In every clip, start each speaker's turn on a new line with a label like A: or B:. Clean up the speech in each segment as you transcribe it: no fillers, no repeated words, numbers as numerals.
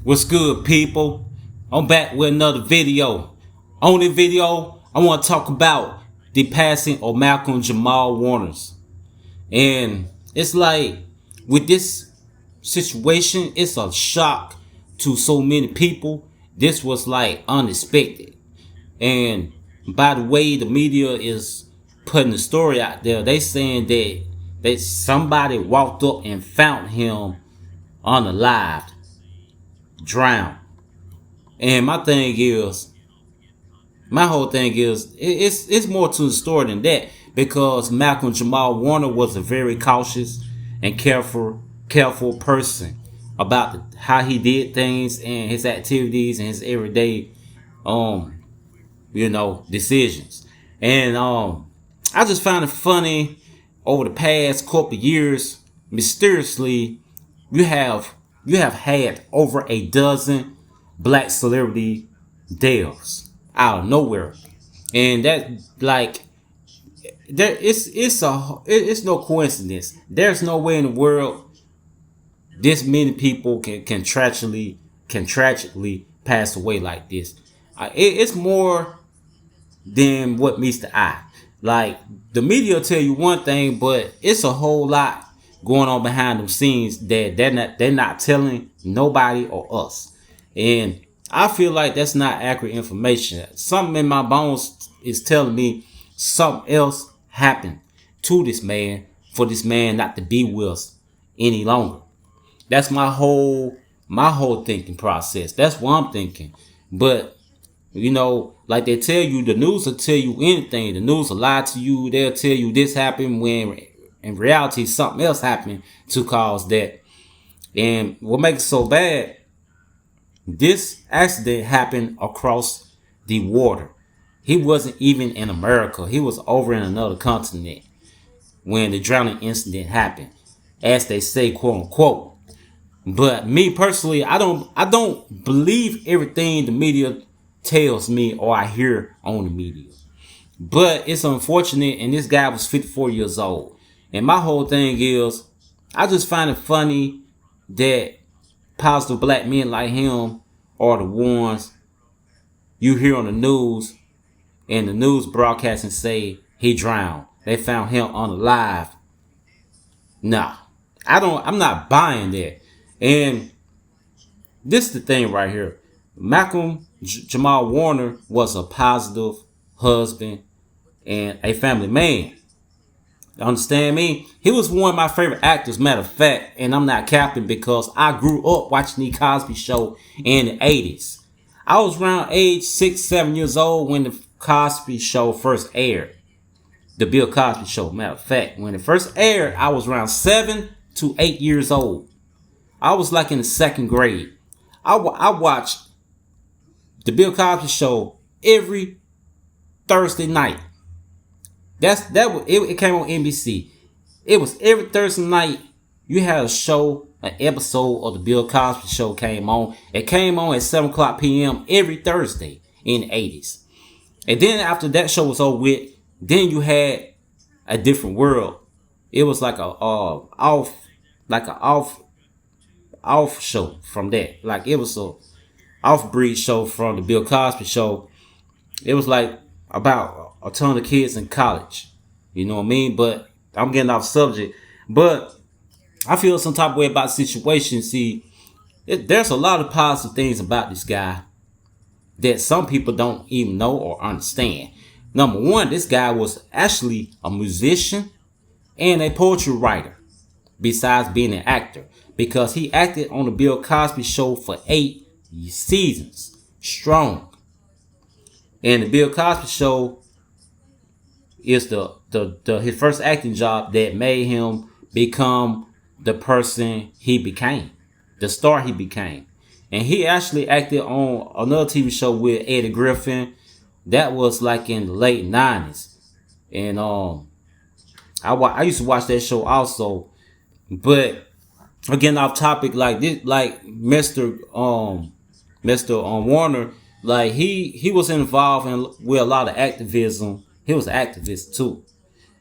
A: What's good, people? I'm back with another video. On this video, I want to talk about the passing of Malcolm Jamal Warner. And it's like, with this situation, it's a shock to so many people. This was like unexpected. And by the way, the media is putting the story out there. They saying that somebody walked up and found him unalived, drowned. And my whole thing is, it's more to the story than that, because Malcolm Jamal Warner was a very cautious and careful person about how he did things and his activities and his everyday, decisions. And I just found it funny over the past couple of years. Mysteriously, you have had over a dozen black celebrity deaths out of nowhere, and that, like, it's no coincidence. There's no way in the world this many people can tragically pass away like this. It's more than what meets the eye. Like, the media will tell you one thing, but it's a whole lot going on behind the scenes that they're not telling nobody or us. And I feel like that's not accurate information. Something in my bones is telling me something else happened to this man for this man not to be with us any longer. That's my whole thinking process. That's what I'm thinking. But like they tell you, the news will tell you anything. The news will lie to you. They'll tell you this happened when in reality something else happened to cause that. And what makes it so bad, this accident happened across the water. He wasn't even in America. He was over in another continent when the drowning incident happened, as they say, quote unquote. But me personally, I don't believe everything the media tells me or I hear on the media. But it's unfortunate, and this guy was 54 years old. And my whole thing is, I just find it funny that positive black men like him are the ones you hear on the news, and the news broadcasting say he drowned. They found him unalive. Nah, I'm not buying that. And this is the thing right here. Malcolm Jamal Warner was a positive husband and a family man. Understand me? He was one of my favorite actors, matter of fact, and I'm not capping, because I grew up watching the Cosby Show in the 80s. I was around age 6, 7 years old when the Cosby Show first aired. The Bill Cosby Show, matter of fact. When it first aired, I was around 7 to 8 years old. I was like in the second grade. I watched the Bill Cosby Show every Thursday night. It came on NBC. It was every Thursday night. You had a show, an episode of the Bill Cosby Show came on. It came on at 7 o'clock p.m. every Thursday in the 80s. And then after that show was over with, then you had A Different World. It was like off show from that. Like, it was a off-breed show from the Bill Cosby Show. It was like about a ton of kids in college. You know what I mean? But I'm getting off subject. But I feel some type of way about the situation. See, there's a lot of positive things about this guy that some people don't even know or understand. Number one, this guy was actually a musician and a poetry writer, besides being an actor, because he acted on the Bill Cosby Show for 8 seasons strong. And the Bill Cosby Show is his first acting job that made him become the person he became, the star he became. And he actually acted on another TV show with Eddie Griffin. That was like in the late 90s. And I used to watch that show also. But again, off topic, like this, like Mr. Warner, like he was involved with a lot of activism. He was an activist too.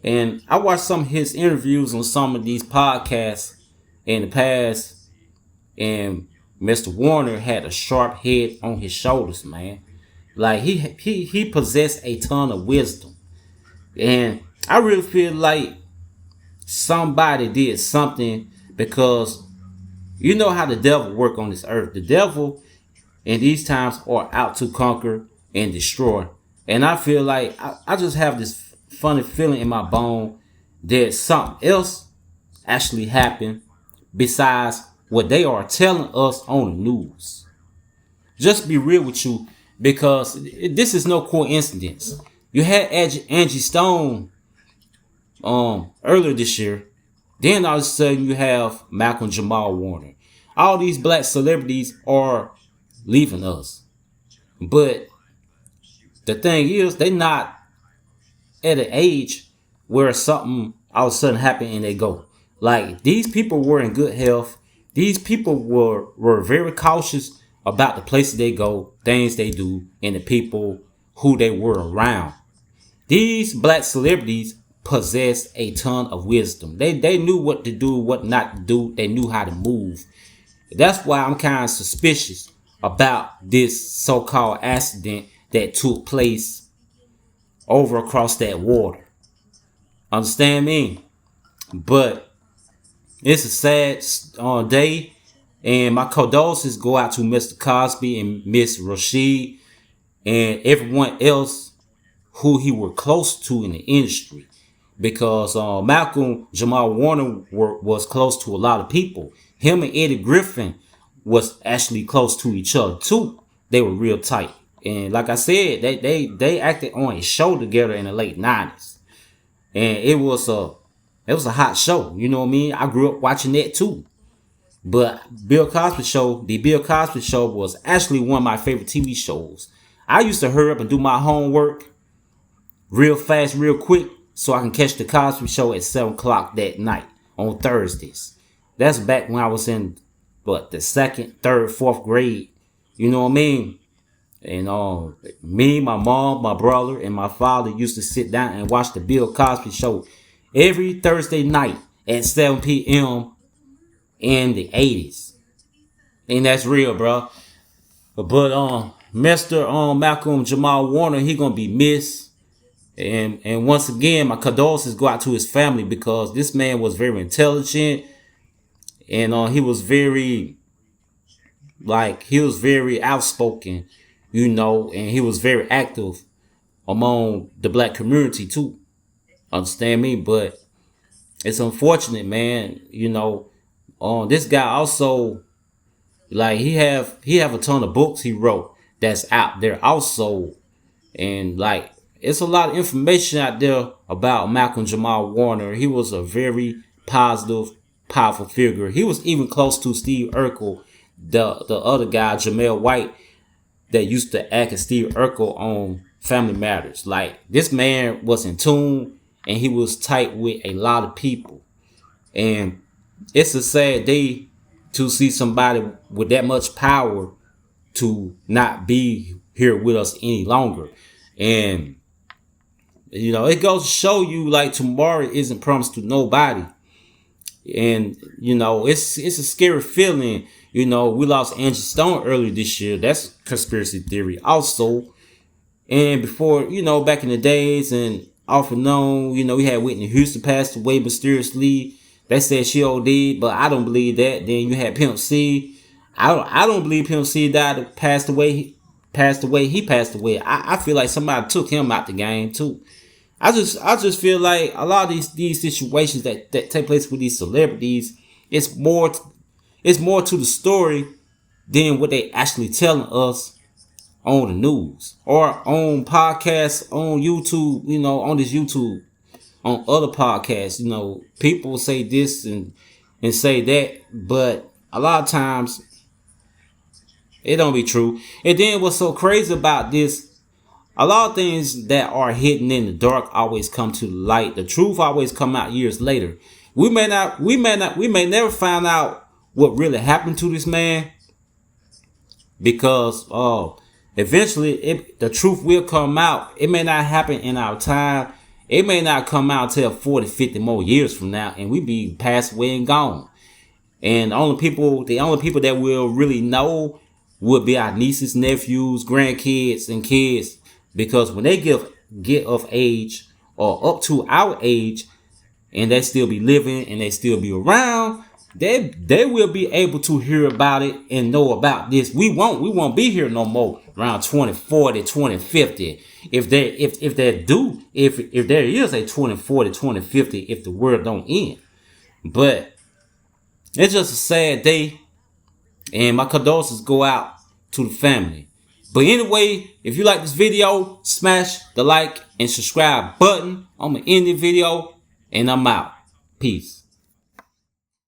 A: And I watched some of his interviews on some of these podcasts in the past, and Mr. Warner had a sharp head on his shoulders, man. Like he possessed a ton of wisdom. And I really feel like somebody did something, because you know how the devil work on this earth. The devil in these times are out to conquer and destroy. And I feel like I just have this funny feeling in my bone that something else actually happened besides what they are telling us on the news. Just be real with you, because this is no coincidence. You had Angie Stone earlier this year. Then all of a sudden you have Malcolm Jamal Warner. All these black celebrities are leaving us. But the thing is, they're not at an age where something all of a sudden happen and they go. Like, these people were in good health. These people were very cautious about the places they go, things they do, and the people who they were around. These black celebrities possess a ton of wisdom. They knew what to do, what not to do. They knew how to move. That's why I'm kind of suspicious about this so-called accident that took place over across that water. Understand me? But it's a sad day, and my condolences go out to Mr. Cosby and Miss Rashid and everyone else who he were close to in the industry, because Malcolm Jamal Warner was close to a lot of people. Him and Eddie Griffin was actually close to each other too. They were real tight, and like I said, they acted on a show together in the late 90s, and it was a hot show. You know what I mean? I grew up watching that too. But the Bill Cosby Show was actually one of my favorite TV shows. I used to hurry up and do my homework real fast, real quick, so I can catch the Cosby Show at 7 o'clock that night on Thursdays. That's back when I was in, the second, third, fourth grade. You know what I mean? And me, my mom, my brother, and my father used to sit down and watch the Bill Cosby Show every Thursday night at 7 p.m. in the 80s. And that's real, bro. But Mr. Malcolm Jamal Warner, he gonna be missed. And once again, my condolences go out to his family, because this man was very intelligent, and he was very outspoken, you know, and he was very active among the black community too. Understand me? But it's unfortunate, man. You know, this guy also, like, he have a ton of books he wrote that's out there also, and like, it's a lot of information out there about Malcolm Jamal Warner. He was a very positive, powerful figure. He was even close to Steve Urkel, the other guy, Jamel White, that used to act as Steve Urkel on Family Matters. Like, this man was in tune, and he was tight with a lot of people. And it's a sad day to see somebody with that much power to not be here with us any longer. And you know, it goes to show you, like, tomorrow isn't promised to nobody. And, you know, it's a scary feeling. You know, we lost Angie Stone earlier this year. That's conspiracy theory also. And before, you know, back in the days, and often known, you know, we had Whitney Houston passed away mysteriously. They said she OD'd, but I don't believe that. Then you had Pimp C. I don't believe Pimp C died, passed away. He passed away. I feel like somebody took him out the game too. I just feel like a lot of these situations that take place with these celebrities, it's more to the story than what they actually telling us on the news or on podcasts, on YouTube, you know, on this YouTube, on other podcasts. You know, people say this and say that, but a lot of times it don't be true. And then what's so crazy about this, a lot of things that are hidden in the dark always come to the light. The truth always come out years later. We may never find out what really happened to this man, because eventually the truth will come out. It may not happen in our time. It may not come out till 40, 50 more years from now, and we be passed away and gone. And the only people that will really know would be our nieces, nephews, grandkids, and kids. Because when they get of age or up to our age, and they still be living and they still be around, they will be able to hear about it and know about this. We won't be here no more around 2040, 2050. If there is a 2040, 2050, if the world don't end. But it's just a sad day, and my condolences go out to the family. But anyway, if you like this video, smash the like and subscribe button. I'm gonna end the video and I'm out. Peace.